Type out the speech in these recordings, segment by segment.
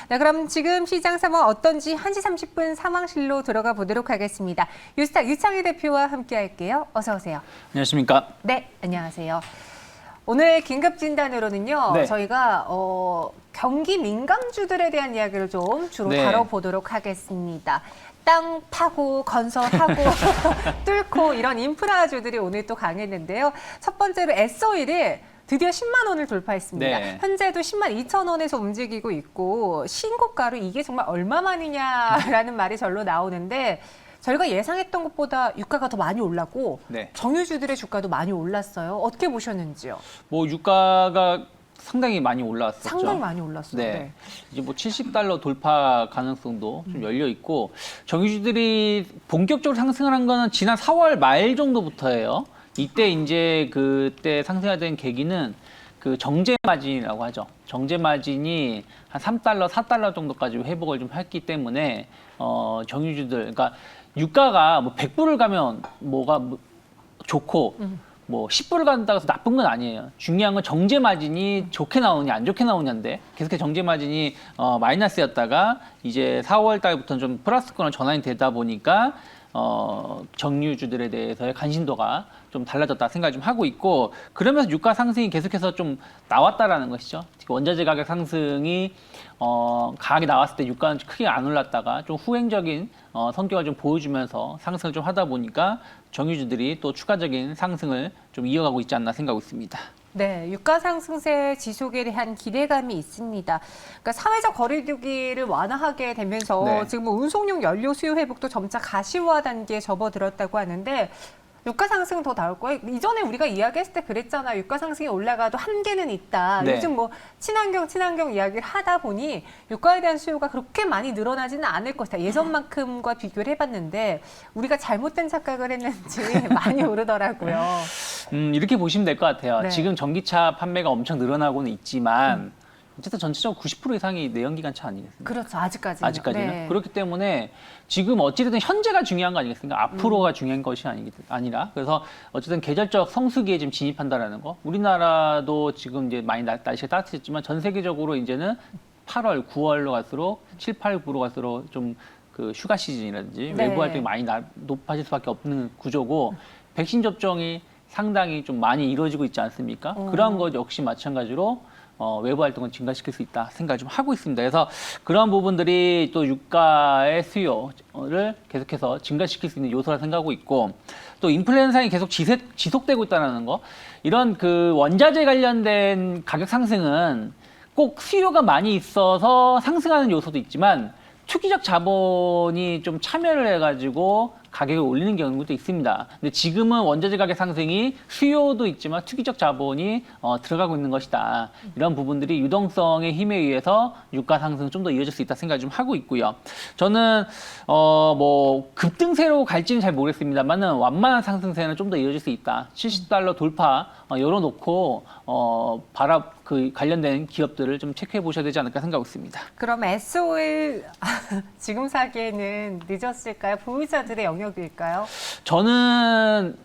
네, 그럼 지금 시장 상황 어떤지 1시 30분 상황실로 들어가 보도록 하겠습니다. 유스탁 유창희 대표와 함께 할게요. 어서 오세요. 안녕하십니까? 네, 안녕하세요. 오늘 긴급 진단으로는요. 네. 저희가 경기 민감주들에 대한 이야기를 좀 주로 네. 다뤄보도록 하겠습니다. 땅 파고 건설하고 뚫고 이런 인프라주들이 오늘 또 강했는데요. 첫 번째로 S-오일이 드디어 10만 원을 돌파했습니다. 네. 현재도 10만 2천 원에서 움직이고 있고 신고가로 이게 정말 얼마만이냐라는 말이 절로 나오는데 저희가 예상했던 것보다 유가가 더 많이 올랐고 네. 정유주들의 주가도 많이 올랐어요. 어떻게 보셨는지요? 뭐 유가가 상당히 많이 올라왔었죠. 상당히 많이 올랐어요. 네. 네. 이제 뭐 70달러 돌파 가능성도 좀 열려 있고 정유주들이 본격적으로 상승을 한 거는 지난 4월 말 정도부터예요. 이때 이제 그때 상승하던 계기는 그 정제 마진이라고 하죠. 정제 마진이 한 3달러, 4달러 정도까지 회복을 좀 했기 때문에 정유주들 그러니까 유가가 뭐 100불을 가면 뭐가 좋고 뭐 10불을 간다고 해서 나쁜 건 아니에요. 중요한 건 정제 마진이 좋게 나오냐 안 좋게 나오냐인데 계속해서 정제 마진이 마이너스였다가 이제 4월 달부터는 좀 플러스권으로 전환이 되다 보니까 정유주들에 대해서의 관심도가 좀 달라졌다 생각을 좀 하고 있고 그러면서 유가 상승이 계속해서 좀 나왔다라는 것이죠. 특히 원자재 가격 상승이 강하게 나왔을 때 유가는 크게 안 올랐다가 좀 후행적인 성격을 좀 보여주면서 상승을 좀 하다 보니까 정유주들이 또 추가적인 상승을 좀 이어가고 있지 않나 생각하고 있습니다. 네, 유가 상승세 지속에 대한 기대감이 있습니다. 그러니까 사회적 거리두기를 완화하게 되면서 네. 지금 뭐 운송용 연료 수요 회복도 점차 가시화 단계에 접어들었다고 하는데 유가 상승 더 나올 거예요. 이전에 우리가 이야기했을 때 그랬잖아요. 유가 상승이 올라가도 한계는 있다. 네. 요즘 뭐 친환경 이야기를 하다 보니 유가에 대한 수요가 그렇게 많이 늘어나지는 않을 것이다. 예전만큼과 비교를 해봤는데 우리가 잘못된 착각을 했는지 많이 오르더라고요. 이렇게 보시면 될 것 같아요. 네. 지금 전기차 판매가 엄청 늘어나고는 있지만 어쨌든 전체적으로 90% 이상이 내연기관차 아니겠습니까? 그렇죠. 아직까지는. 아직까지는. 네. 그렇기 때문에 지금 어찌됐든 현재가 중요한 거 아니겠습니까? 앞으로가 중요한 것이 아니라. 그래서 어쨌든 계절적 성수기에 지금 진입한다라는 거. 우리나라도 지금 이제 많이 날씨가 따뜻해졌지만 전 세계적으로 이제는 8월, 9월로 갈수록 7, 8, 9로 갈수록 좀 그 휴가 시즌이라든지 네. 외부 활동이 많이 높아질 수밖에 없는 구조고 백신 접종이 상당히 좀 많이 이루어지고 있지 않습니까? 그런 것 역시 마찬가지로 외부 활동을 증가시킬 수 있다 생각을 좀 하고 있습니다. 그래서 그런 부분들이 또 유가의 수요를 계속해서 증가시킬 수 있는 요소라 생각하고 있고 또 인플레 현상이 계속 지속되고 있다는 거 이런 그 원자재 관련된 가격 상승은 꼭 수요가 많이 있어서 상승하는 요소도 있지만 투기적 자본이 좀 참여를 해가지고 가격을 올리는 경우도 있습니다. 근데 지금은 원자재 가격 상승이 수요도 있지만 투기적 자본이 들어가고 있는 것이다. 이런 부분들이 유동성의 힘에 의해서 유가 상승은 좀 더 이어질 수 있다 생각을 좀 하고 있고요. 저는 뭐 급등세로 갈지는 잘 모르겠습니다만은 완만한 상승세는 좀 더 이어질 수 있다. 70달러 돌파 열어놓고 그 관련된 기업들을 좀 체크해 보셔야 되지 않을까 생각하고 있습니다. 그럼 S-오일 지금 사기에는 늦었을까요? 보유자들의 영역일까요? 저는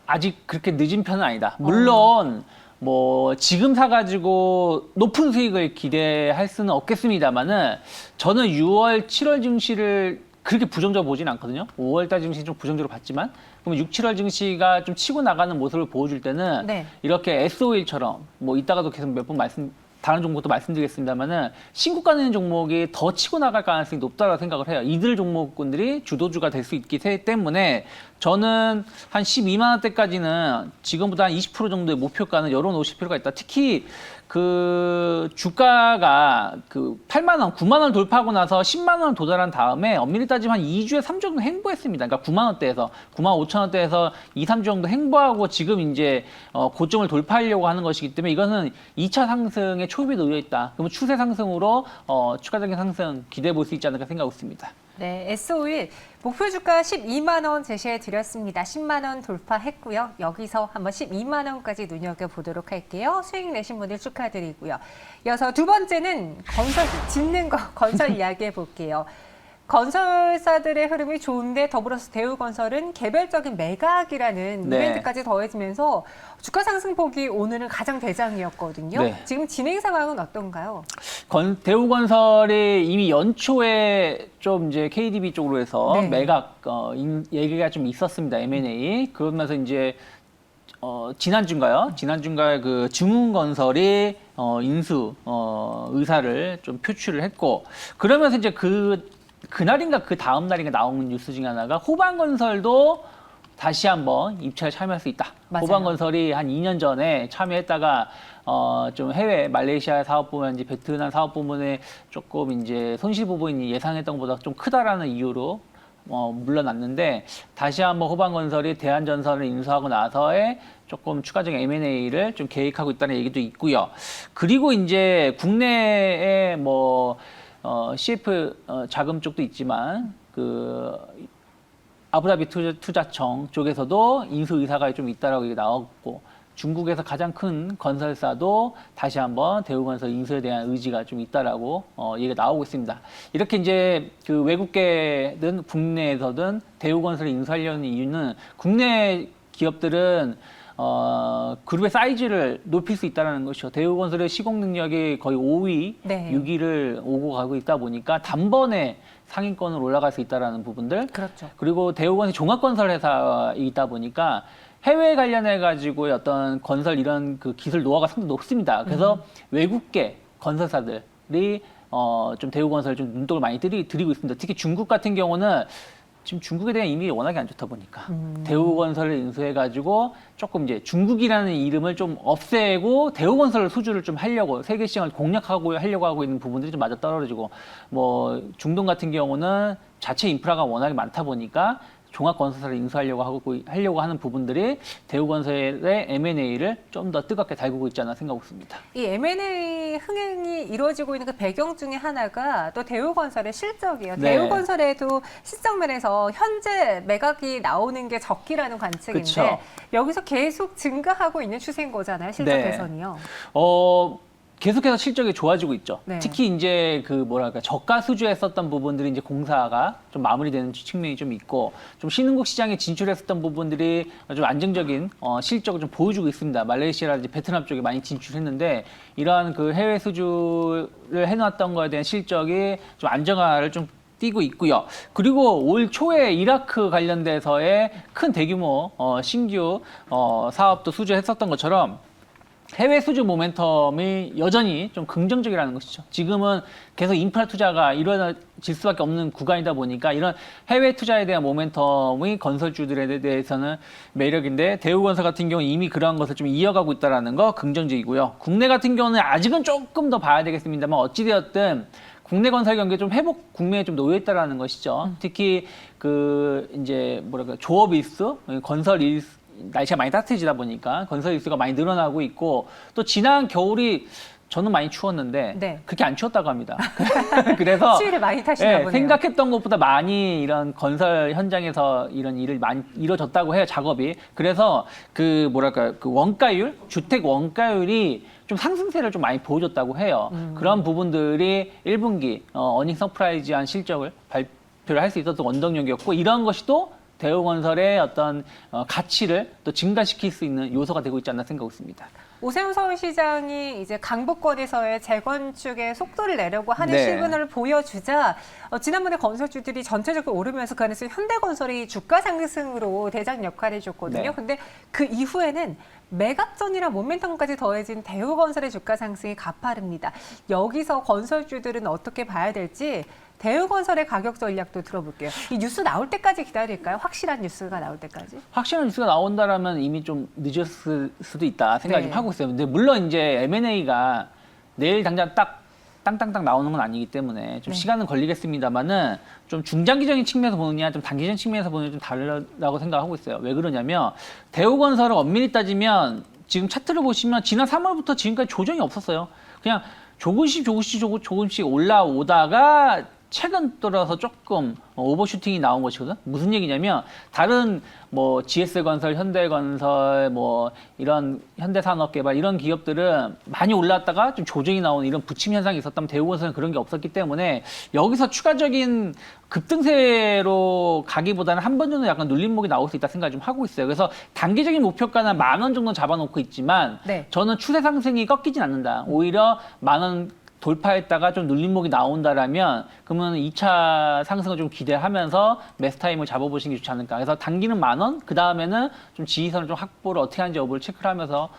아직 그렇게 늦은 편은 아니다. 물론 뭐 지금 사가지고 높은 수익을 기대할 수는 없겠습니다만은 저는 6월, 7월 증시를 그렇게 부정적으로 보진 않거든요. 5월달 증시 좀 부정적으로 봤지만 그러면 6, 7월 증시가 좀 치고 나가는 모습을 보여줄 때는 네. 이렇게 S-오일처럼 뭐 이따가도 계속 몇 번 다른 종목도 말씀드리겠습니다만은 신고가 내는 종목이 더 치고 나갈 가능성이 높다고 생각을 해요. 이들 종목군들이 주도주가 될 수 있기 때문에 저는 한 12만 원대까지는 지금보다 한 20% 정도의 목표가는 열어놓으실 필요가 있다. 특히 그 주가가 그 8만 원, 9만 원 돌파하고 나서 10만 원 도달한 다음에 엄밀히 따지면 한 2주에 3주 정도 행보했습니다. 그러니까 9만 원대에서 9만 5천 원대에서 2, 3주 정도 행보하고 지금 이제 고점을 돌파하려고 하는 것이기 때문에 이거는 2차 상승의 초입에 놓여 있다. 그러면 추세 상승으로 추가적인 상승 기대해 볼 수 있지 않을까 생각하고 있습니다. 네, S-오일 목표 주가 12만 원 제시해 드렸습니다. 10만 원 돌파했고요. 여기서 한번 12만 원까지 눈여겨보도록 할게요. 수익 내신 분들 축하드리고요. 이어서 두 번째는 건설, 짓는 거, 건설 이야기 해볼게요. 건설사들의 흐름이 좋은데 더불어서 대우건설은 개별적인 매각이라는 네. 이벤트까지 더해지면서 주가 상승폭이 오늘은 가장 대장이었거든요. 네. 지금 진행 상황은 어떤가요? 대우건설이 이미 연초에 좀 이제 KDB 쪽으로 해서 네. 매각 얘기가 좀 있었습니다. M&A. 그러면서 이제 지난주인가요? 지난주인가에 그 증운건설이 인수 의사를 좀 표출을 했고, 그러면서 이제 그날인가 그 다음 날인가 나온 뉴스 중에 하나가 호반건설도 다시 한번 입찰에 참여할 수 있다. 맞아요. 호반건설이 한 2년 전에 참여했다가 좀 해외 말레이시아 사업 부문인지 베트남 사업 부문에 조금 이제 손실 부분이 예상했던 것보다 좀 크다라는 이유로 물러났는데, 다시 한번 호반건설이 대한전선을 인수하고 나서의 조금 추가적인 M&A를 좀 계획하고 있다는 얘기도 있고요. 그리고 이제 국내에 CF 자금 쪽도 있지만 그 아부다비 투자청 쪽에서도 인수 의사가 좀 있다라고 얘기 나왔고, 중국에서 가장 큰 건설사도 다시 한번 대우건설 인수에 대한 의지가 좀 있다라고 얘기가 나오고 있습니다. 이렇게 이제 그 외국계든 국내에서든 대우건설을 인수하려는 이유는, 국내 기업들은 그룹의 사이즈를 높일 수 있다는 것이죠. 대우건설의 시공 능력이 거의 5위, 네. 6위를 오고 가고 있다 보니까 단번에 상위권으로 올라갈 수 있다는 부분들. 그렇죠. 그리고 대우건설이 종합건설 회사이다 보니까 해외 관련해 가지고 어떤 건설 이런 그 기술 노하우가 상당히 높습니다. 그래서 외국계 건설사들이 좀 대우건설 좀 눈독을 많이 들이고 있습니다. 특히 중국 같은 경우는 지금 중국에 대한 이미지 워낙에 안 좋다 보니까 대우건설을 인수해가지고 조금 이제 중국이라는 이름을 좀 없애고 대우건설 수주를 좀 하려고, 세계 시장을 공략하고 하려고 하고 있는 부분들이 좀 맞아 떨어지고, 중동 같은 경우는 자체 인프라가 워낙에 많다 보니까 종합건설사를 인수하려고 하는 부분들이 대우건설의 M&A를 좀 더 뜨겁게 달구고 있지 않나 생각했습니다. 이 M&A 흥행이 이루어지고 있는 그 배경 중에 하나가 또 대우건설의 실적이에요. 네. 대우건설에도 실적면에서 현재 매각이 나오는 게 적기라는 관측인데, 그쵸. 여기서 계속 증가하고 있는 추세인 거잖아요. 실적 네. 개선이요. 계속해서 실적이 좋아지고 있죠. 네. 특히 이제 저가 수주했었던 부분들이 이제 공사가 좀 마무리되는 측면이 좀 있고, 좀 신흥국 시장에 진출했었던 부분들이 좀 안정적인 실적을 좀 보여주고 있습니다. 말레이시아라든지 베트남 쪽에 많이 진출했는데, 이러한 그 해외 수주를 해놨던 거에 대한 실적이 좀 안정화를 좀 띄고 있고요. 그리고 올 초에 이라크 관련돼서의 큰 대규모 신규 사업도 수주했었던 것처럼 해외 수주 모멘텀이 여전히 좀 긍정적이라는 것이죠. 지금은 계속 인프라 투자가 이루어질 수밖에 없는 구간이다 보니까 이런 해외 투자에 대한 모멘텀이 건설주들에 대해서는 매력인데, 대우건설 같은 경우는 이미 그러한 것을 좀 이어가고 있다는 거 긍정적이고요. 국내 같은 경우는 아직은 조금 더 봐야 되겠습니다만, 어찌되었든 국내 건설 경기에 좀 회복 국면에 좀 놓여 있다라는 것이죠. 특히 조업 일수, 건설 일수, 날씨가 많이 따뜻해지다 보니까 건설 일수가 많이 늘어나고 있고, 또 지난 겨울이 저는 많이 추웠는데 네. 그렇게 안 추웠다고 합니다. 그래서 추위를 많이 타시나 보네요. 생각했던 것보다 많이 이런 건설 현장에서 이런 일을 많이 이루어졌다고 해요, 작업이. 그래서 그 원가율, 주택 원가율이 좀 상승세를 좀 많이 보여줬다고 해요. 그런 부분들이 1분기 어닝 서프라이즈한 실적을 발표를 할 수 있었던 원동력이었고, 이런 것이 또 대우건설의 어떤 가치를 또 증가시킬 수 있는 요소가 되고 있지 않나 생각했습니다. 오세훈 서울시장이 이제 강북권에서의 재건축의 속도를 내려고 하는 네. 시그널을 보여주자 지난번에 건설주들이 전체적으로 오르면서 그 안에서 현대건설이 주가 상승으로 대장 역할을 해줬거든요. 네. 근데 그 이후에는 매각전이랑 모멘텀까지 더해진 대우건설의 주가 상승이 가파릅니다. 여기서 건설주들은 어떻게 봐야 될지 대우건설의 가격 전략도 들어볼게요. 이 뉴스 나올 때까지 기다릴까요? 확실한 뉴스가 나올 때까지? 확실한 뉴스가 나온다라면 이미 좀 늦었을 수도 있다 생각 네. 좀 하고 있어요. 근데 물론 이제 M&A가 내일 당장 딱 땅땅땅 나오는 건 아니기 때문에 좀 네. 시간은 걸리겠습니다만은, 좀 중장기적인 측면에서 보느냐 좀 단기적인 측면에서 보느냐 좀 다르다고 생각하고 있어요. 왜 그러냐면, 대우건설을 엄밀히 따지면 지금 차트를 보시면 지난 3월부터 지금까지 조정이 없었어요. 그냥 조금씩 올라오다가 최근 들어서 조금 오버슈팅이 나온 것이거든. 무슨 얘기냐면 다른 뭐 GS건설, 현대건설, 뭐 이런 현대산업개발 이런 기업들은 많이 올랐다가 좀 조정이 나오는 이런 부침 현상이 있었다면 대우건설은 그런 게 없었기 때문에 여기서 추가적인 급등세로 가기보다는 한 번 정도 약간 눌림목이 나올 수 있다 생각을 좀 하고 있어요. 그래서 단기적인 목표가는 10,000원 정도 잡아놓고 있지만 네. 저는 추세 상승이 꺾이진 않는다. 오히려 10,000원 돌파했다가 좀 눌림목이 나온다라면 그러면 2차 상승을 좀 기대하면서 매수 타임을 잡아보시는 게 좋지 않을까. 그래서 단기는 10,000원, 그 다음에는 좀 지지선을 좀 확보를 어떻게 하는지 여부를 체크를 하면서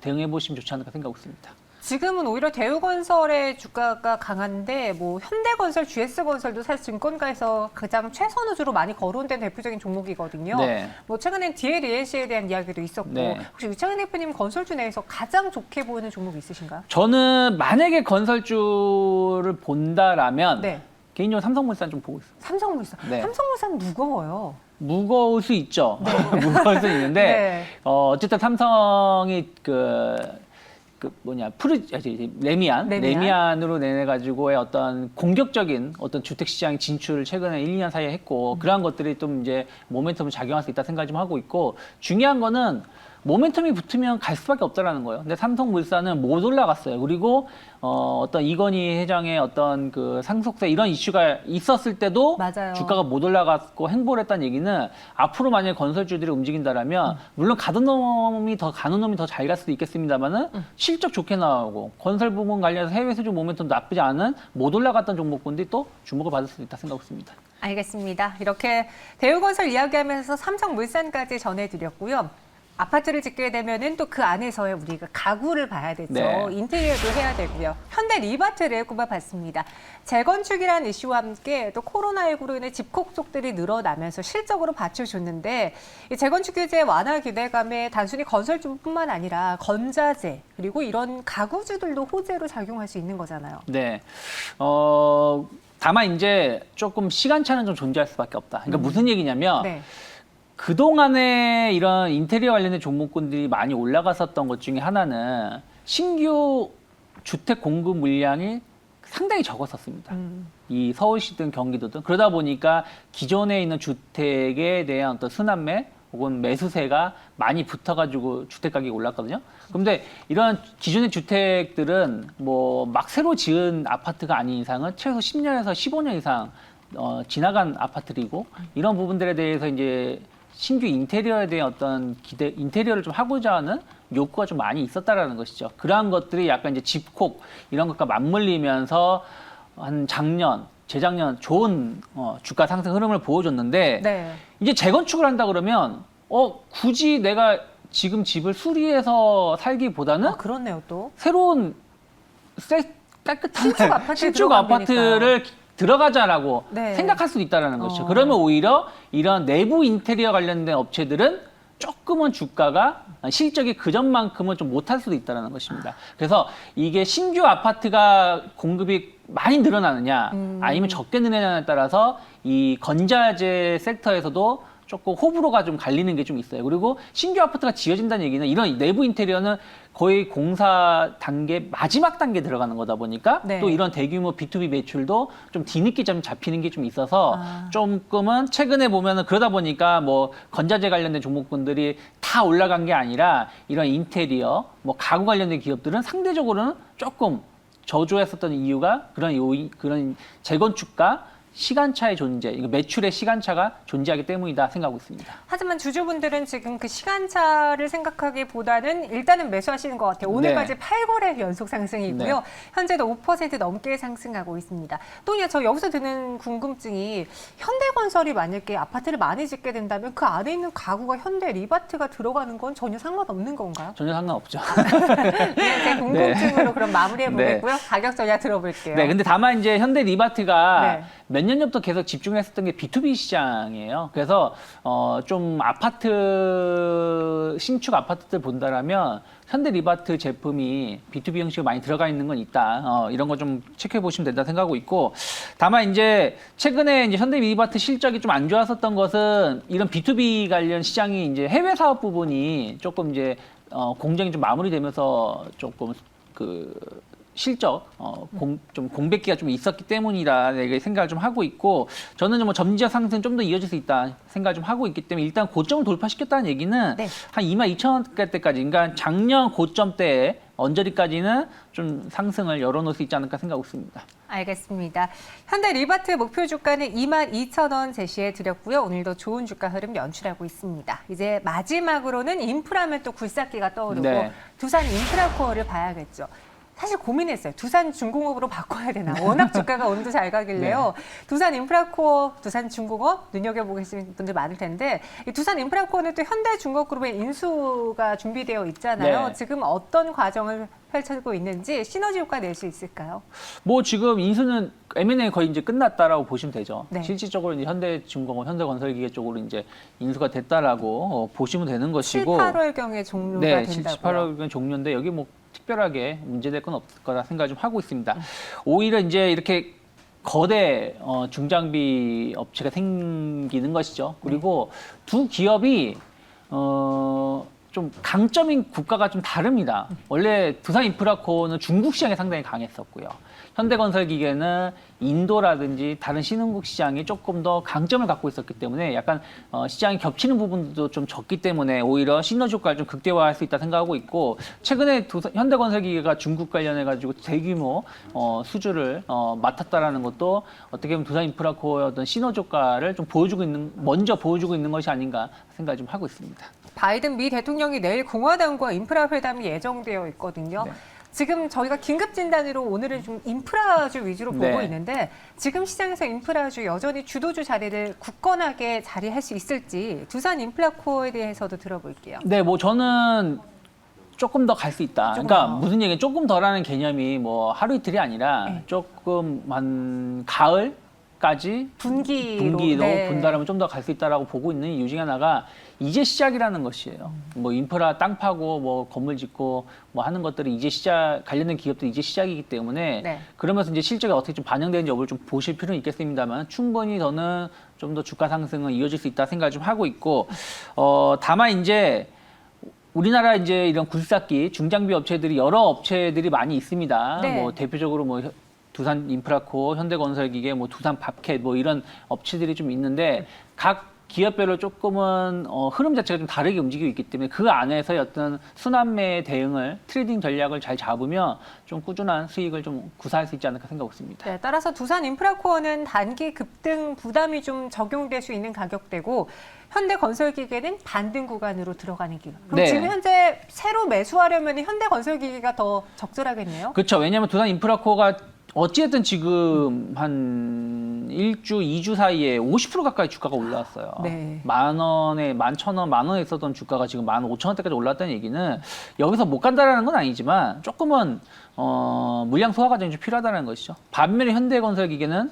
대응해 보시면 좋지 않을까 생각하고 있습니다. 지금은 오히려 대우건설의 주가가 강한데 뭐 현대건설, GS건설도 사실 증권가에서 가장 최선 위주로 많이 거론된 대표적인 종목이거든요. 네. 뭐 최근엔 DLENC에 대한 이야기도 있었고 네. 혹시 유창현 대표님 건설주 내에서 가장 좋게 보이는 종목이 있으신가요? 저는 만약에 건설주를 본다라면 네. 개인적으로 삼성물산 좀 보고 있어요. 삼성물산. 네. 삼성물산 무거워요. 무거울 수 있죠. 무거울 수 있는데 네. 어쨌든 삼성이 레미안으로 내내 가지고의 어떤 공격적인 어떤 주택 시장 진출을 최근에 1, 2년 사이에 했고 그러한 것들이 좀 이제 모멘텀을 작용할 수 있다 생각 좀 하고 있고 중요한 거는 모멘텀이 붙으면 갈 수밖에 없다라는 거예요. 근데 삼성물산은 못 올라갔어요. 그리고 어떤 이건희 회장의 어떤 그 상속세 이런 이슈가 있었을 때도 맞아요. 주가가 못 올라갔고 행보를 했다는 얘기는 앞으로 만약에 건설주들이 움직인다라면 물론 가는 놈이 더 잘 갈 수도 있겠습니다만은 실적 좋게 나오고 건설 부문 관련해서 해외 수주 모멘텀 나쁘지 않은 못 올라갔던 종목군들이 또 주목을 받을 수도 있다 생각하고 있습니다. 알겠습니다. 이렇게 대우건설 이야기하면서 삼성물산까지 전해드렸고요. 아파트를 짓게 되면은 또 그 안에서의 우리가 가구를 봐야 되죠. 네. 인테리어도 해야 되고요. 현대 리바트를 꼽아봤습니다. 재건축이라는 이슈와 함께 또 코로나19로 인해 집콕속들이 늘어나면서 실적으로 받쳐줬는데 이 재건축 규제 완화 기대감에 단순히 건설주뿐만 아니라 건자재 그리고 이런 가구주들도 호재로 작용할 수 있는 거잖아요. 네. 다만 이제 조금 시간차는 좀 존재할 수밖에 없다. 그러니까 무슨 얘기냐면 네. 그동안에 이런 인테리어 관련된 종목군들이 많이 올라갔었던 것 중에 하나는 신규 주택 공급 물량이 상당히 적었었습니다. 이 서울시든 경기도든 그러다 보니까 기존에 있는 주택에 대한 어떤 순환매 혹은 매수세가 많이 붙어가지고 주택 가격이 올랐거든요. 그런데 이런 기존의 주택들은 뭐 막 새로 지은 아파트가 아닌 이상은 최소 10년에서 15년 이상 지나간 아파트이고 이런 부분들에 대해서 이제 신규 인테리어에 대한 어떤 인테리어를 좀 하고자 하는 욕구가 좀 많이 있었다라는 것이죠. 그러한 것들이 약간 이제 집콕 이런 것과 맞물리면서 한 재작년 좋은 주가 상승 흐름을 보여줬는데 네. 이제 재건축을 한다 그러면 굳이 내가 지금 집을 수리해서 살기보다는 아, 그렇네요 또. 새로운 깨끗한 신축 아파트에 신축 들어가면 아파트를 들어가자라고 네. 생각할 수도 있다는 것이죠. 그러면 오히려 이런 내부 인테리어 관련된 업체들은 조금은 주가가 실적이 그전만큼은 좀 못할 수도 있다는 것입니다. 그래서 이게 신규 아파트가 공급이 많이 늘어나느냐 아니면 적게 늘어나느냐에 따라서 이 건자재 섹터에서도 조금 호불호가 좀 갈리는 게 좀 있어요. 그리고 신규 아파트가 지어진다는 얘기는 이런 내부 인테리어는 거의 공사 단계 마지막 단계에 들어가는 거다 보니까 네. 또 이런 대규모 B2B 매출도 좀 뒤늦게 좀 잡히는 게 좀 있어서 조금은 최근에 보면은 그러다 보니까 뭐 건자재 관련된 종목군들이 다 올라간 게 아니라 이런 인테리어, 뭐 가구 관련된 기업들은 상대적으로는 조금 저조했었던 이유가 그런 재건축과 시간차의 존재, 이거 매출의 시간차가 존재하기 때문이다 생각하고 있습니다. 하지만 주주분들은 지금 그 시간차를 생각하기보다는 일단은 매수하시는 것 같아요. 오늘까지 네. 8거래 연속 상승이고요. 네. 현재도 5% 넘게 상승하고 있습니다. 또 저 여기서 드는 궁금증이 현대건설이 만약에 아파트를 많이 짓게 된다면 그 안에 있는 가구가 현대 리바트가 들어가는 건 전혀 상관없는 건가요? 전혀 상관없죠. 네, 제 궁금증으로 그럼 마무리해 보겠고요. 가격 전략 들어볼게요. 네, 근데 다만 이제 현대 리바트가 네. 몇 년 전부터 계속 집중을 했었던 게 B2B 시장이에요. 그래서 좀 신축 아파트들 본다라면 현대 리바트 제품이 B2B 형식으로 많이 들어가 있는 건 있다. 이런 거 좀 체크해 보시면 된다 생각하고 있고, 다만 이제 최근에 이제 현대 리바트 실적이 좀 안 좋았었던 것은 이런 B2B 관련 시장이 이제 해외 사업 부분이 조금 이제 공정이 좀 마무리되면서 조금 실적 좀 공백기가 좀 있었기 때문이다 생각을 좀 하고 있고 저는 뭐 점진적 상승 좀 더 이어질 수 있다 생각을 좀 하고 있기 때문에 일단 고점을 돌파시켰다는 얘기는 네. 한 22,000원대까지 그러니까 작년 고점 때 언저리까지는 좀 상승을 열어놓을 수 있지 않을까 생각하고 있습니다. 알겠습니다. 현대 리바트 목표 주가는 22,000원 제시해 드렸고요. 오늘도 좋은 주가 흐름 연출하고 있습니다. 이제 마지막으로는 인프라면 또 굴삭기가 떠오르고 네. 두산 인프라코어를 봐야겠죠. 사실 고민했어요. 두산중공업으로 바꿔야 되나. 워낙 주가가 오늘도 잘 가길래요. 네. 두산 인프라코어, 두산중공업 눈여겨보고 계신 분들 많을 텐데 이 두산 인프라코어는 또 현대중공업그룹의 인수가 준비되어 있잖아요. 네. 지금 어떤 과정을 펼치고 있는지 시너지 효과 낼 수 있을까요? 뭐 지금 인수는 M&A 거의 이제 끝났다라고 보시면 되죠. 네. 실질적으로 이제 현대중공업, 현대건설기계 쪽으로 이제 인수가 됐다라고 보시면 되는 7, 것이고. 8월경에 종료가 네, 된다고요. 7, 8월경 종료인데 여기 뭐 특별하게 문제될 건 없을 거라 생각을 좀 하고 있습니다. 오히려 이제 이렇게 거대 중장비 업체가 생기는 것이죠. 그리고 두 기업이 좀 강점인 국가가 좀 다릅니다. 원래 두산인프라코어는 중국 시장에 상당히 강했었고요. 현대건설기계는 인도라든지 다른 신흥국 시장이 조금 더 강점을 갖고 있었기 때문에 약간 시장이 겹치는 부분도 좀 적기 때문에 오히려 시너지 효과를 좀 극대화할 수 있다 생각하고 있고 최근에 현대건설기계가 중국 관련해가지고 대규모 수주를 맡았다라는 것도 어떻게 보면 두산인프라코어의 어떤 시너지 효과를 좀 먼저 보여주고 있는 것이 아닌가 생각을 좀 하고 있습니다. 바이든 미 대통령이 내일 공화당과 인프라 회담이 예정되어 있거든요. 네. 지금 저희가 긴급 진단으로 오늘은 좀 인프라주 위주로 보고 네. 있는데 지금 시장에서 인프라주 여전히 주도주 자리를 굳건하게 자리할 수 있을지 두산 인프라코어에 대해서도 들어볼게요. 네, 뭐 저는 조금 더 갈 수 있다. 조금 그러니까 더. 무슨 얘기냐, 조금 더라는 개념이 뭐 하루 이틀이 아니라 네. 조금 한 가을까지 분기로 분기로 분달하면 좀 더 갈 수 있다라고 보고 있는 이유 중에 하나가 이제 시작이라는 것이에요. 뭐 인프라 땅 파고 뭐 건물 짓고 뭐 하는 것들이 이제 관련된 기업들이 이제 시작이기 때문에 네. 그러면서 이제 실적이 어떻게 좀 반영되는지 여부를 좀 보실 필요는 있겠습니다만 충분히 저는 좀 더 주가 상승은 이어질 수 있다 생각을 좀 하고 있고 다만 이제 우리나라 이제 이런 굴삭기 중장비 업체들이 여러 업체들이 많이 있습니다. 네. 뭐 대표적으로 뭐 두산 인프라코어, 현대건설기계, 뭐 두산 밥캣 뭐 이런 업체들이 좀 있는데 각 기업별로 조금은 흐름 자체가 좀 다르게 움직이고 있기 때문에 그 안에서의 어떤 순환매 대응을 트레이딩 전략을 잘 잡으면 좀 꾸준한 수익을 좀 구사할 수 있지 않을까 생각하고 있습니다. 네, 따라서 두산 인프라코어는 단기 급등 부담이 좀 적용될 수 있는 가격대고 현대건설기계는 반등 구간으로 들어가는 기간. 그럼 네. 지금 현재 새로 매수하려면 현대건설기계가 더 적절하겠네요. 그렇죠. 왜냐하면 두산 인프라코어가 어찌됐든 지금 한 1주, 2주 사이에 50% 가까이 주가가 올라왔어요. 네. 10,000원에, 11,000원, 10,000원에 있었던 주가가 지금 15,000원대까지 올랐다는 얘기는 여기서 못 간다라는 건 아니지만 조금은 물량 소화 과정이 좀 필요하다는 것이죠. 반면에 현대건설기계는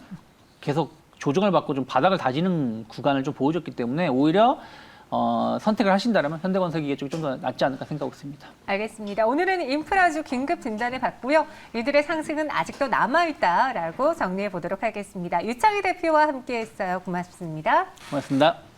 계속 조정을 받고 좀 바닥을 다지는 구간을 좀 보여줬기 때문에 오히려 선택을 하신다면 현대건설기계 쪽이 좀 더 낫지 않을까 생각하고 있습니다. 알겠습니다. 오늘은 인프라주 긴급 진단을 받고요. 이들의 상승은 아직도 남아있다라고 정리해 보도록 하겠습니다. 유창희 대표와 함께했어요. 고맙습니다. 고맙습니다.